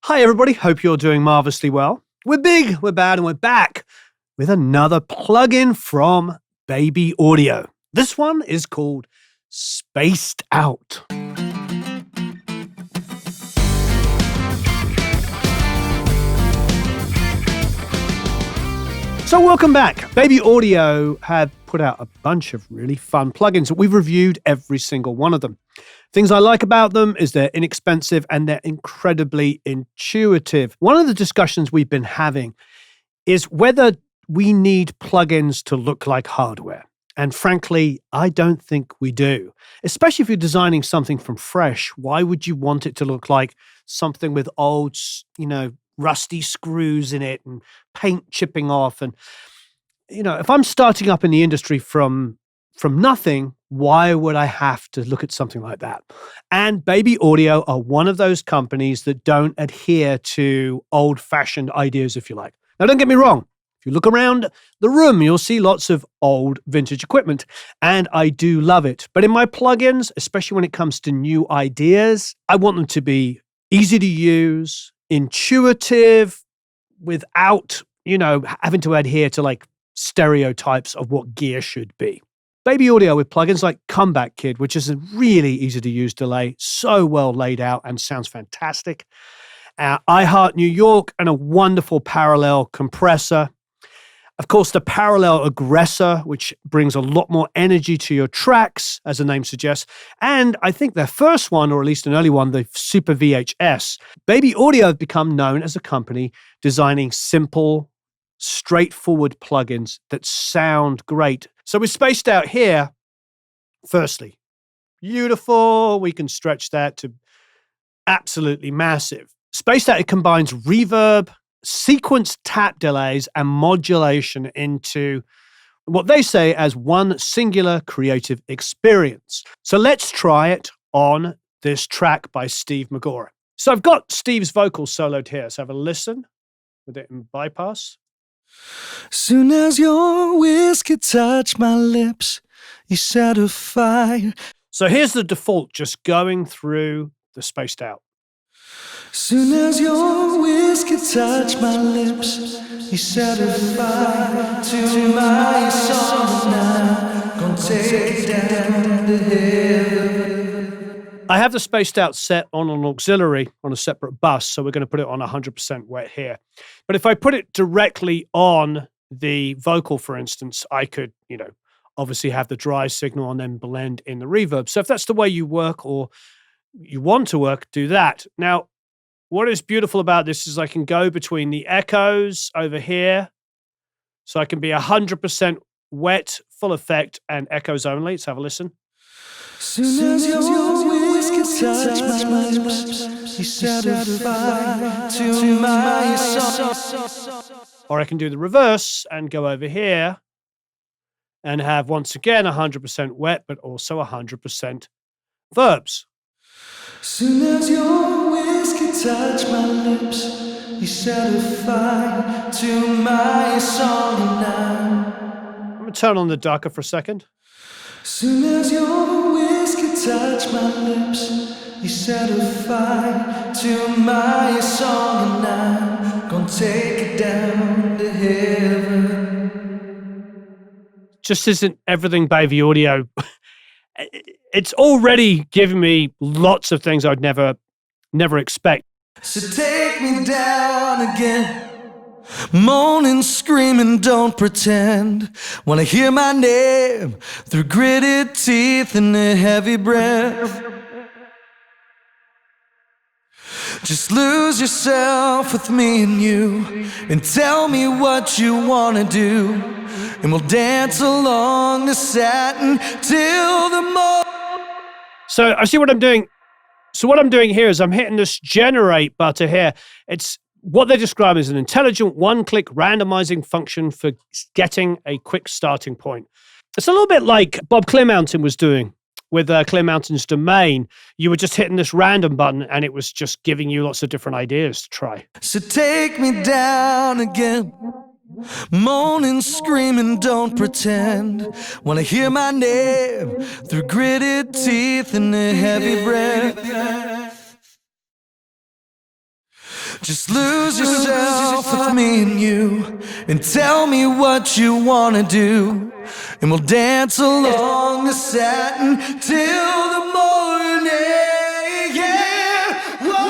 Hi, everybody. Hope you're doing marvelously well. We're big, we're bad, and we're back with another plugin from Baby Audio. This one is called Spaced Out. So welcome back. Baby Audio have put out a bunch of really fun plugins. We've reviewed every single one of them. Things I like about them is they're inexpensive and they're incredibly intuitive. One of the discussions we've been having is whether we need plugins to look like hardware. And frankly, I don't think we do. Especially if you're designing something from fresh, why would you want it to look like something with old, rusty screws in it and paint chipping off? And, if I'm starting up in the industry from nothing, why would I have to look at something like that? And Baby Audio are one of those companies that don't adhere to old-fashioned ideas, if you like. Now, don't get me wrong. If you look around the room, you'll see lots of old vintage equipment, and I do love it. But in my plugins, especially when it comes to new ideas, I want them to be easy to use, intuitive, without, having to adhere to like stereotypes of what gear should be. Baby Audio with plugins like Comeback Kid, which is a really easy to use delay, so well laid out and sounds fantastic. I Heart New York and a wonderful parallel compressor. Of course, the parallel aggressor, which brings a lot more energy to your tracks, as the name suggests. And I think their first one, or at least an early one, the Super VHS. Baby Audio have become known as a company designing simple, straightforward plugins that sound great. So we're spaced out here. Firstly, beautiful. We can stretch that to absolutely massive. Spaced out, it combines reverb, sequence tap delays, and modulation into what they say as one singular creative experience. So let's try it on this track by Steve Magora. So I've got Steve's vocals soloed here. So have a listen with it in bypass. Soon as your whiskey touched my lips, you set a fire. So here's the default, just going through the spaced out. Soon as your whiskey touched my lips, you set a fire to my soul. Now, gonna take it down to heaven. I have the spaced out set on an auxiliary on a separate bus, so we're going to put it on 100% wet here. But if I put it directly on the vocal, for instance, I could, obviously have the dry signal and then blend in the reverb. So if that's the way you work or you want to work, do that. Now, what is beautiful about this is I can go between the echoes over here. So I can be 100% wet, full effect, and echoes only. Let's have a listen. Soon as your whiskey touched my lips, you set a fire to my soul. Or I can do the reverse and go over here and have, once again, 100% wet, but also 100% verbs. Soon as your whiskey touched my lips, you set a fire to my song. And now I'm going to turn on the darker for a second. Soon as your whiskey touched my lips, you set a fire to my song. And now gonna take it down to heaven. Just isn't everything Baby Audio. It's already giving me lots of things I'd never expect. So take me down again. Moaning, screaming, don't pretend. Wanna hear my name through gritted teeth and a heavy breath. Just lose yourself with me and you, and tell me what you wanna do, and we'll dance along the satin till the morning. So I see what I'm doing. So what I'm doing here is I'm hitting this generate button here. It's what they describe as an intelligent one-click randomizing function for getting a quick starting point. It's a little bit like Bob Clearmountain was doing with Clearmountain's Domain. You were just hitting this random button and it was just giving you lots of different ideas to try. So take me down again. Moaning, screaming, don't pretend. Wanna hear my name through gritted teeth and a heavy breath. Just lose yourself with me and you, and tell me what you wanna do, and we'll dance along the satin till the morning. Yeah, whoa.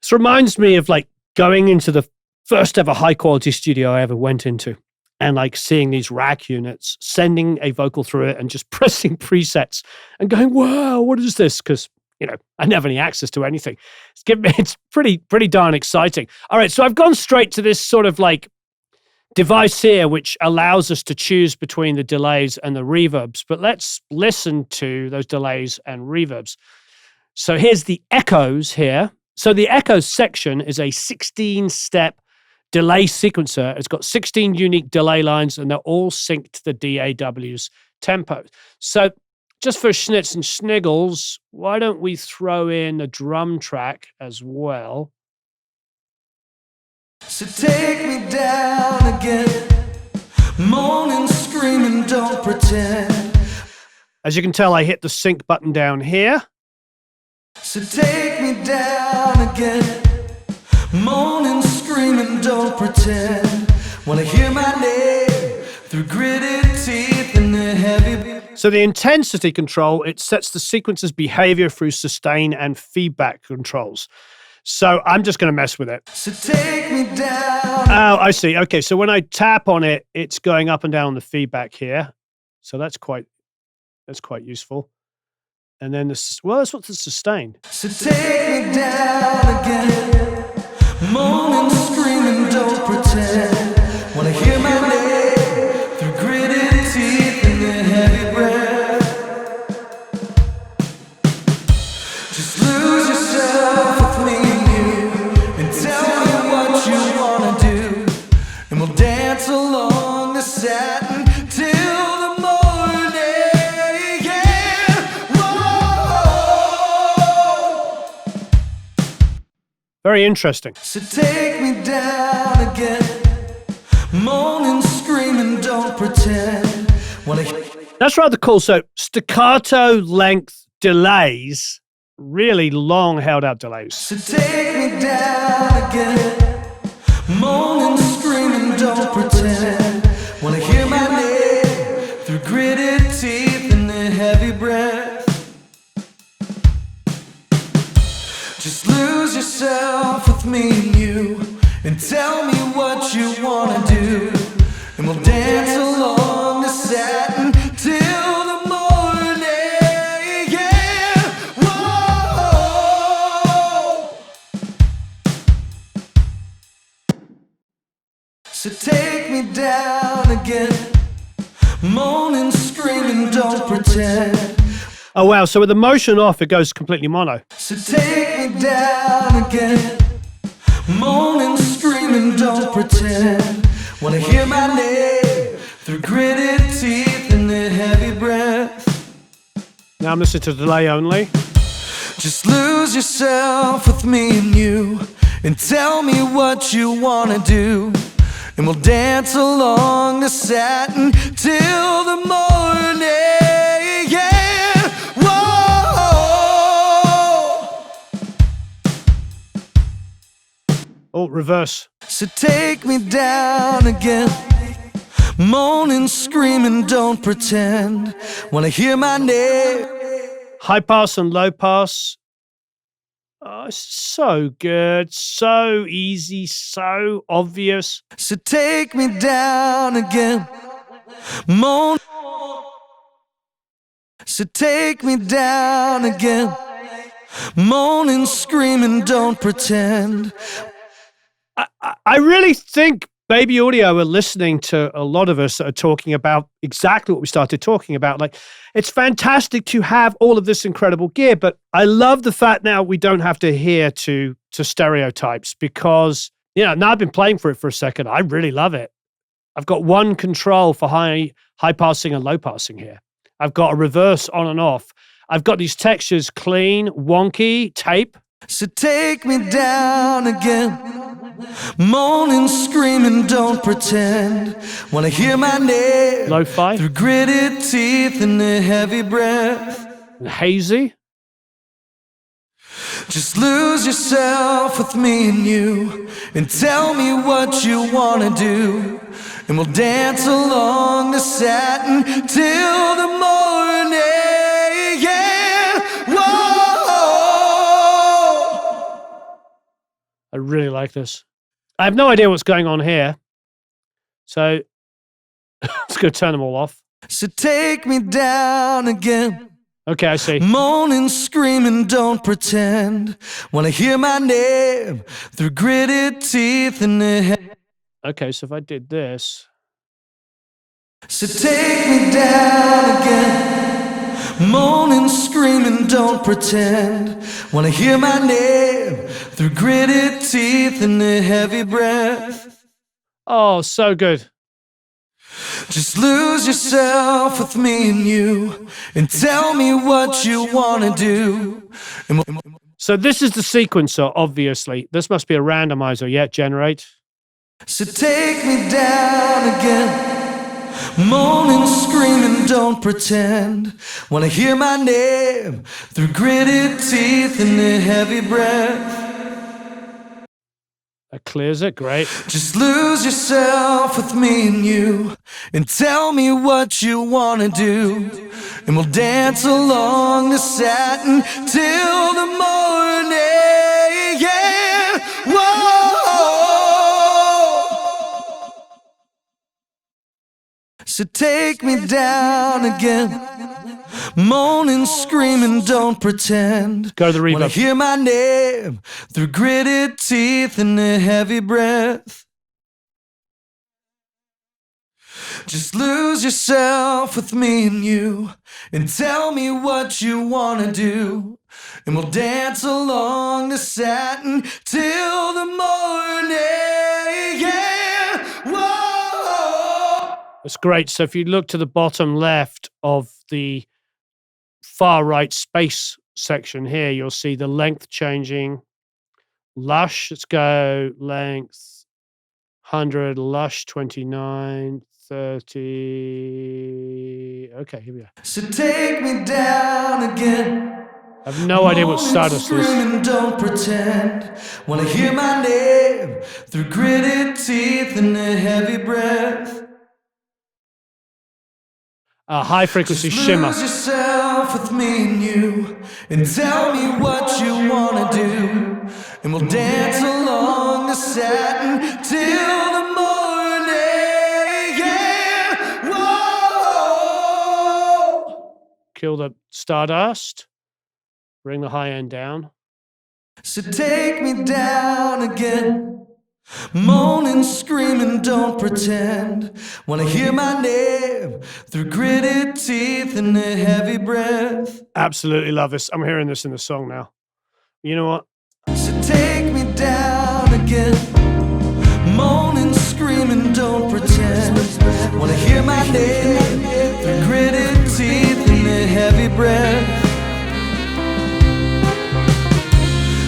This reminds me of like going into the first ever high quality studio I ever went into, and like seeing these rack units, sending a vocal through it and just pressing presets and going, wow, what is this? Because, you know, I never had any access to anything. It's pretty darn exciting. All right, so I've gone straight to this sort of like device here, which allows us to choose between the delays and the reverbs. But let's listen to those delays and reverbs. So here's the echoes here. So the echoes section is a 16-step delay sequencer. It's got 16 unique delay lines, and they're all synced to the DAW's tempo. So just for schnitz and schniggles, why don't we throw in a drum track as well? So take me down again, moaning, screaming, don't pretend. As you can tell, I hit the sync button down here. So take me down again, moaning, screaming, don't pretend. Wanna hear my name through gritted teeth and the heavy. So the intensity control, it sets the sequencer's behavior through sustain and feedback controls. So I'm just going to mess with it. So take me down. Oh, I see. Okay, so when I tap on it, it's going up and down the feedback here. So that's quite useful. And then this, well, that's what the sustain. So take me down again, moaning, screaming, don't pretend. Wanna hear my name through gritted teeth and the heavy breath. Just lose yourself with me and you, and tell me what you wanna do, and we'll dance along the satin till the morning. Yeah, whoa. Very interesting. So take me down again, moaning, screaming, don't pretend. That's rather cool. So staccato length delays, really long held out delays. So take me down again, moaning, screaming, don't pretend. Wanna hear my name through gritted teeth and the heavy breath. Just lose yourself with me and you, and tell me what you wanna do, and we'll dance along the satin till the morning. Yeah, whoa. So take me down again, moaning, screaming, don't pretend. Oh, wow. So with the motion off, it goes completely mono. So take me down again, moaning, screaming, don't pretend. Wanna hear my name through gritted teeth and the heavy breath. Now I'm listening to delay only. Just lose yourself with me and you, and tell me what you wanna do, and we'll dance along the satin till the morning. Yeah, whoa. Oh, reverse. So take me down again, moaning, screaming, don't pretend. Wanna hear my name. High pass and low pass. Oh, it's so good. So easy. So obvious. So take me down again, moan. So take me down again, moaning, screaming, don't pretend. I really think Baby Audio are listening to a lot of us that are talking about exactly what we started talking about. Like, it's fantastic to have all of this incredible gear, but I love the fact now we don't have to adhere to stereotypes, because, you know, now I've been playing for it for a second. I really love it. I've got one control for high passing and low passing here. I've got a reverse on and off. I've got these textures, clean, wonky, tape. So take me down again, moaning, screaming, don't pretend. Wanna hear my name Lo-fi. through gritted teeth and the heavy breath. And hazy. Just lose yourself with me and you, and tell me what you wanna do, and we'll dance along the satin till the morning. Yeah, whoa. I really like this. I have no idea what's going on here, so let's go turn them all off. So take me down again. Okay, I see. Moaning, screaming, don't pretend. Wanna hear my name through gritted teeth in the head. Okay, so if I did this. So take me down again. Moaning, screaming, don't pretend. Wanna hear my name through gritted teeth and a heavy breath. Oh, so good. Just lose yourself with me and you, and tell me what you wanna do. So this is the sequencer, obviously. This must be a randomizer. Yeah, generate. So take me down again. Moaning, screaming, don't pretend. Wanna hear my name through gritted teeth and a heavy breath. That clears it, great. Just lose yourself with me and you, and tell me what you wanna do, and we'll dance along the satin till the morning. Yeah, whoa. So take me down again. Moaning, screaming, don't pretend. Go to the reverb. Wanna hear my name through gritted teeth and a heavy breath. Just lose yourself with me and you, and tell me what you wanna do, and we'll dance along the satin till the morning. Yeah, whoa. That's great. So if you look to the bottom left of the far right space section here, you'll see the length changing. Lush, let's go length 100, lush 29, 30. Okay, here we are. So take me down again. I have no idea what Stardust is. Don't pretend. Wanna hear my name through gritted teeth and a heavy breath. A high frequency shimmer. Lose yourself with me and you, and tell me what you wanna do, and we'll dance along the satin till the morning. Yeah, whoa. Kill the Stardust. Bring the high end down. So take me down again. Moaning, screaming, don't pretend. Wanna hear my name through gritted teeth and a heavy breath. Absolutely love this. I'm hearing this in the song now. You know what? So take me down again. Moaning, screaming, don't pretend. Wanna hear my name through gritted teeth and a heavy breath.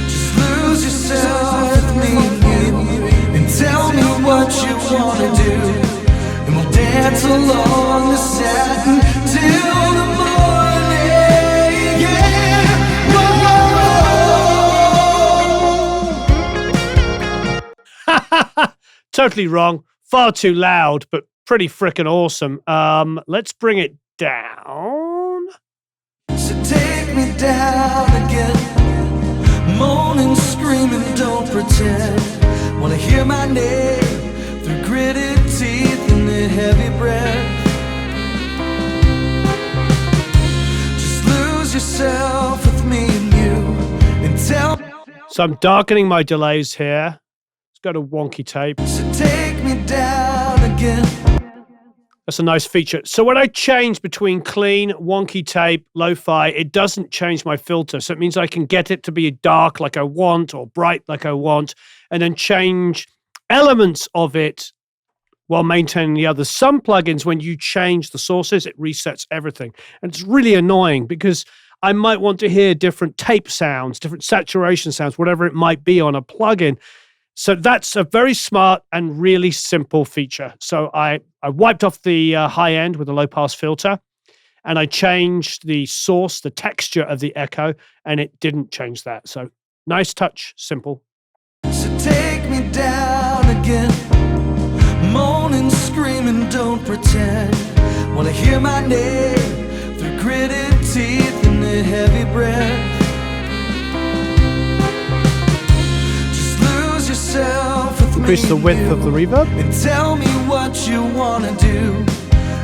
Just lose yourself with me and you, and tell me what you wanna do, and we'll dance along the satin till the morning. Yeah, whoa. Totally wrong. Far too loud, but pretty frickin' awesome. Let's bring it down. So take me down again. Moaning, screaming, don't pretend. Wanna hear my name through gritted teeth and a heavy breath. Just lose yourself with me and you, and tell me. So I'm darkening my delays here. Let's go to wonky tape. So take me down again. That's a nice feature. So when I change between clean, wonky tape, lo-fi, it doesn't change my filter. So it means I can get it to be dark like I want or bright like I want, and then change elements of it while maintaining the others. Some plugins, when you change the sources, it resets everything. And it's really annoying because I might want to hear different tape sounds, different saturation sounds, whatever it might be on a plugin. So that's a very smart and really simple feature. So I wiped off the high end with a low pass filter, and I changed the source, the texture of the echo, and it didn't change that. So Nice touch, simple. So take me down again, moaning, screaming, don't pretend. Wanna hear my name through gritted teeth and a heavy breath. Just lose yourself with Increase me the width of the reverb. and tell me what you wanna do,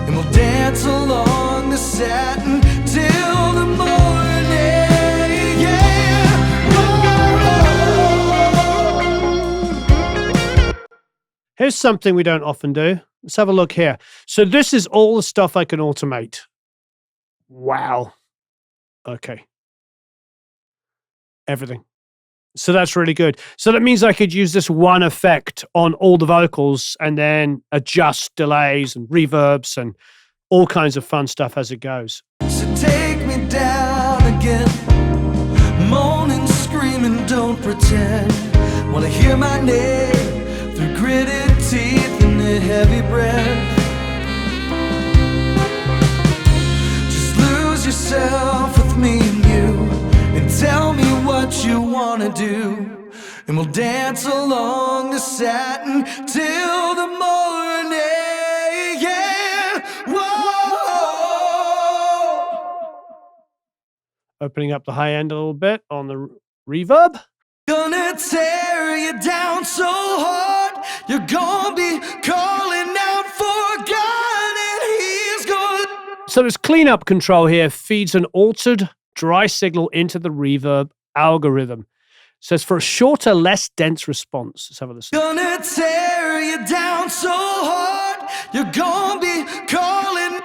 and we'll dance along the satin till the morning. Yeah. Whoa. Here's something we don't often do. Let's have a look here. So this is all the stuff I can automate. Wow. Okay. Everything. So that's really good. So that means I could use this one effect on all the vocals and then adjust delays and reverbs and all kinds of fun stuff as it goes. So take me down again, moaning, screaming, don't pretend. Wanna hear my name through gritted teeth and a heavy breath. Just lose yourself with me and you, and tell me what you wanna do, and we'll dance along the satin till the morning. Yeah. Whoa. Opening up the high end a little bit on the reverb. Gonna tear you down so hard, you're gonna be calling out for God, and he's gonna. So this cleanup control here feeds an altered dry signal into the reverb algorithm. So it's for a shorter, less dense response. Let's have a listen. Gonna tear you down so hard, you're gonna be calling.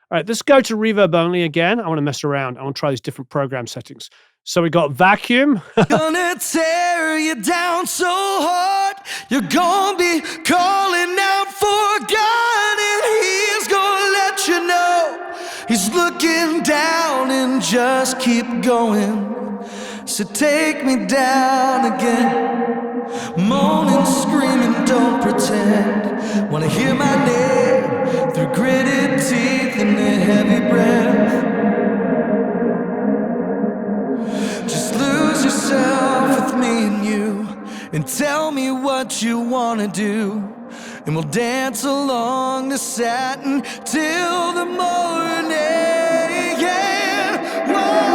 All right, let's go to reverb only again. I want to mess around. I want to try these different program settings. So we got vacuum. Gonna tear you down so hard, you're gonna be calling out for God, and he's gonna let you know he's looking down, and just keep going. So take me down again, moaning, screaming, don't pretend. Wanna hear my name through gritted teeth and a heavy breath. Just lose yourself with me and you, and tell me what you wanna do, and we'll dance along the satin till the morning. Yeah. Whoa.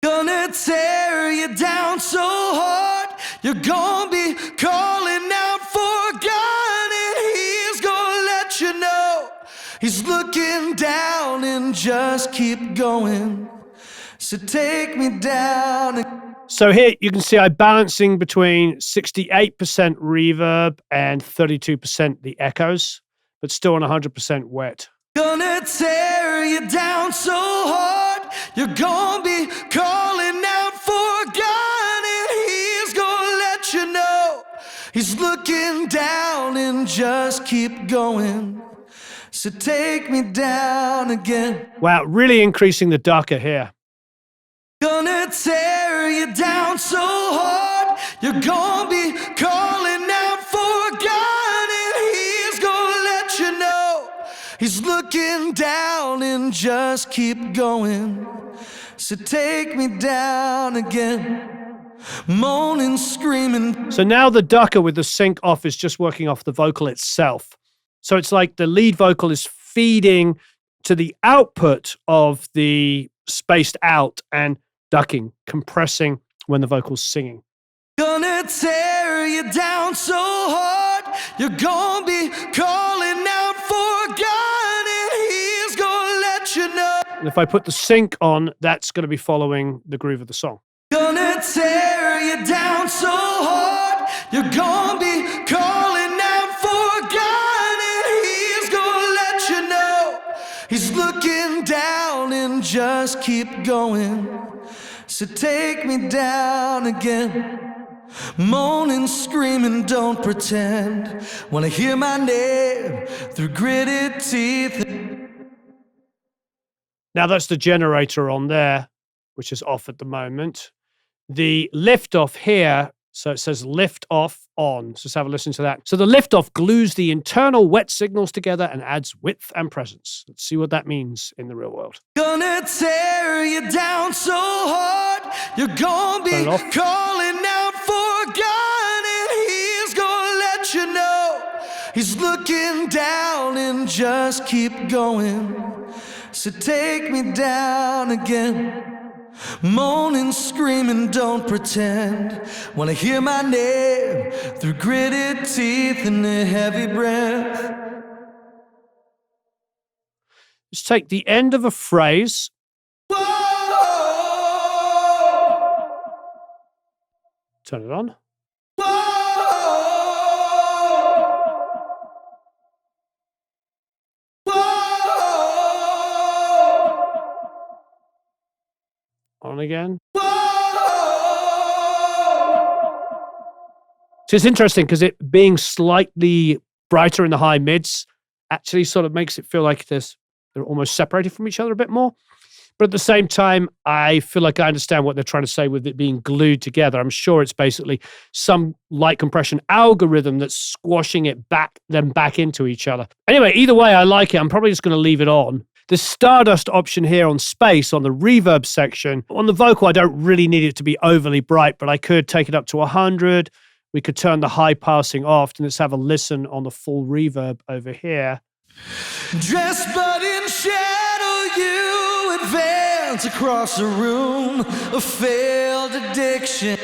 Gonna tear you down so hard, you're gonna be calling out for God, and he's gonna let you know he's looking down, and just keep going. So take me down. So here you can see I'm balancing between 68% reverb and 32% the echoes, but still on 100% wet. Gonna tear you down so hard, you're gonna be calling out for God, and he's gonna let you know he's looking down, and just keep going. So take me down again. Wow, really increasing the ducker here. Gonna tear you down so hard, you're gonna be calling out for God, and he's gonna let you know he's looking down, and just keep going. So take me down again, moaning, screaming. So now the ducker with the sync off is just working off the vocal itself. So it's like the lead vocal is feeding to the output of the spaced out and ducking, compressing when the vocal's singing. Gonna tear you down so hard, you're gonna be calling out for God, and he's gonna let you know. And if I put the sync on, that's going to be following the groove of the song. Gonna tear you down so hard, you're gonna be calling out for God, and he's gonna let you know he's looking down, and just keep going. So take me down again, moaning, screaming, don't pretend. Wanna hear my name through gritted teeth. Now that's the generator on there, which is off at the moment. The lift off here So it says lift off on. So let's have a listen to that. So the lift off glues the internal wet signals together and adds width and presence. Let's see what that means in the real world. Gonna tear you down so hard, you're gonna be calling out for God, and he's gonna let you know he's looking down, and just keep going. So take me down again. Moaning, screaming, don't pretend. Wanna hear my name through gritted teeth and a heavy breath. Let's take the end of a phrase. Whoa! Turn it on. Whoa! Whoa! On again. Whoa! So it's interesting because it being slightly brighter in the high mids actually sort of makes it feel like they're almost separated from each other a bit more. But at the same time, I feel like I understand what they're trying to say with it being glued together. I'm sure it's basically some light compression algorithm that's squashing it back into each other. Anyway, either way, I like it. I'm probably just going to leave it on. The Stardust option here on space, on the reverb section. On the vocal, I don't really need it to be overly bright, but I could take it up to 100. We could turn the high passing off, and let's have a listen on the full reverb over here. Dressed but in shadow, you advance across a room of failed addiction.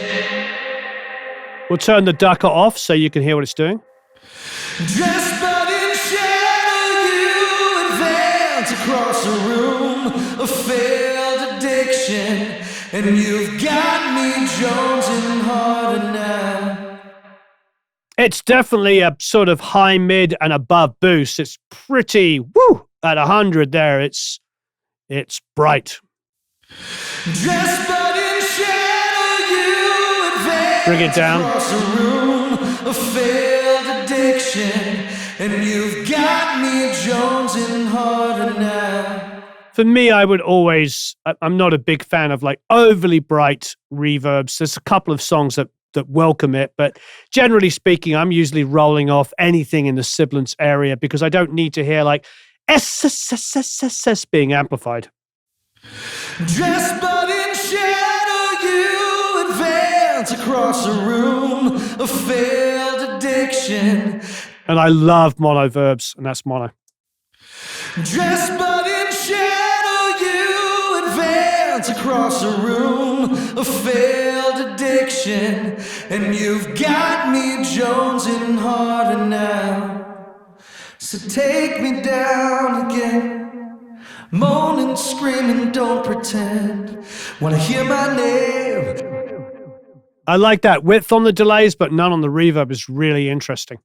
We'll turn the ducker off so you can hear what it's doing. Dressed but in shadow, you advance across a room of failed addiction, and you've got me jonesing harder now. It's definitely a sort of high mid and above boost. It's pretty at 100 there. It's bright. Dressed but in shadow, you advance Bring it down. across a room of failed addiction, and you've got me jonesing harder now. For me, I'm not a big fan of like overly bright reverbs. There's a couple of songs that welcome it, but generally speaking, I'm usually rolling off anything in the sibilance area because I don't need to hear like S being amplified. Dressed but in shadow, you advance across a room of failed addiction. And I love mono verbs, and that's mono. Dressed but in shadow, you advance across a room of failed addiction, and you've got me jonesing harder now. So take me down again. Moaning, screaming, don't pretend. Wanna hear my name? I like that width on the delays, but none on the reverb is really interesting.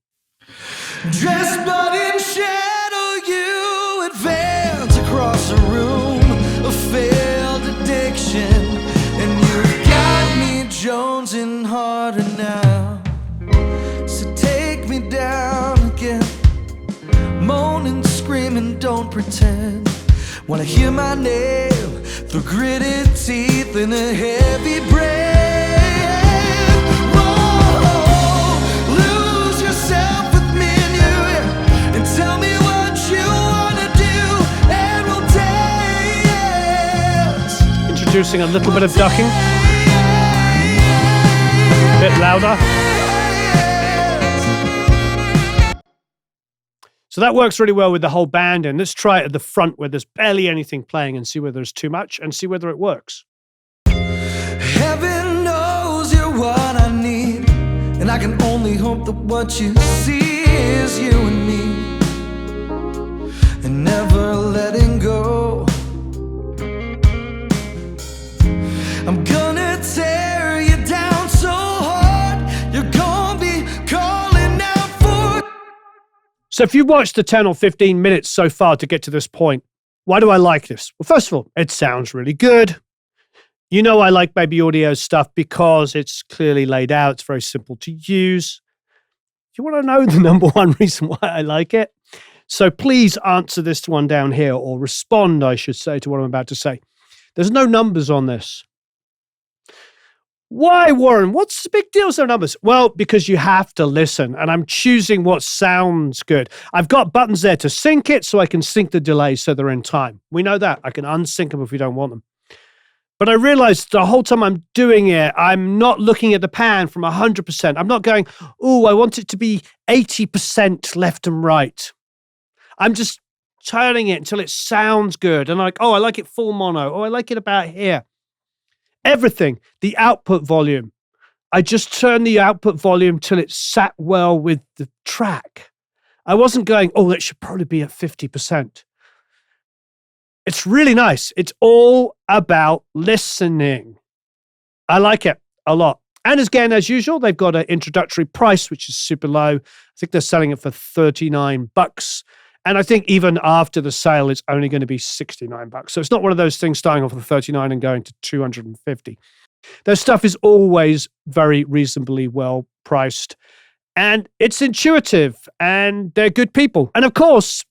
Dressed but in shadow, you advance across a room of failed addiction, and you've got me jonesing harder now. So take me down again. Moaning, screaming, don't pretend. Wanna hear my name through gritted teeth and a heavy breath. Whoa, lose yourself with me and tell me what you wanna do, and we'll dance. Introducing a little bit of ducking. A bit louder. So that works really well with the whole band, and let's try it at the front where there's barely anything playing and see whether there's too much and see whether it works. Heaven knows you're what I need, and I can only hope that what you see is you and me, and never letting go. I'm gonna tear you down so hard, you're gonna be calling out for. So if you've watched the 10 or 15 minutes so far to get to this point, why do I like this? Well, first of all, it sounds really good. You know I like Baby Audio's stuff because it's clearly laid out. It's very simple to use. If you want to know the number one reason why I like it, so please answer this one down here, or respond, I should say, to what I'm about to say. There's no numbers on this. Why, Warren? What's the big deal with those numbers? Well, because you have to listen, and I'm choosing what sounds good. I've got buttons there to sync it, so I can sync the delays so they're in time. We know that. I can unsync them if we don't want them. But I realized the whole time I'm doing it, I'm not looking at the pan from 100%. I'm not going, oh, I want it to be 80% left and right. I'm just turning it until it sounds good. And like, oh, I like it full mono. Oh, I like it about here. Everything, the output volume. I just turned the output volume till it sat well with the track. I wasn't going, oh, that should probably be at 50%. It's really nice. It's all about listening. I like it a lot. And again, as usual, they've got an introductory price, which is super low. I think they're selling it for $39. And I think even after the sale, it's only going to be $69. So it's not one of those things starting off with 39 and going to 250. Their stuff is always very reasonably well priced. And it's intuitive. And they're good people. And of course,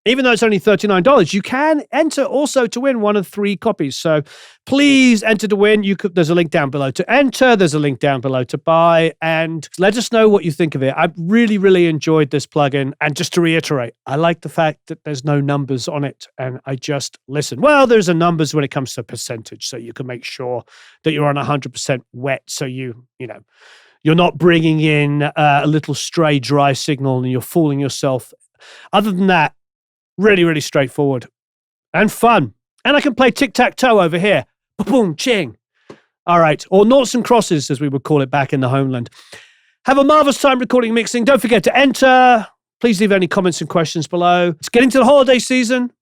even though it's only $39, you can enter also to win one of 3 copies. So please enter to win. There's a link down below to enter. There's a link down below to buy. And let us know what you think of it. I really, really enjoyed this plugin. And just to reiterate, I like the fact that there's no numbers on it. And I just listen. Well, there's a numbers when it comes to percentage. So you can make sure that you're on 100% wet. So you're not bringing in a little stray dry signal and you're fooling yourself. Other than that, really, really straightforward and fun. And I can play tic-tac-toe over here. Boom, ching. All right. Or noughts and crosses, as we would call it back in the homeland. Have a marvelous time recording and mixing. Don't forget to enter. Please leave any comments and questions below. It's getting to the holiday season.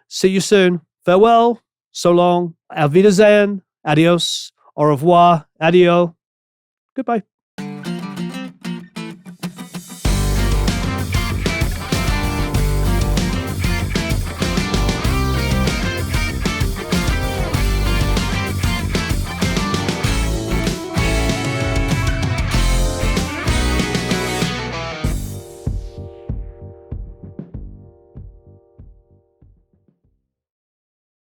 See you soon. Farewell. So long. Auf Wiedersehen. Adios. Au revoir. Adio. Goodbye.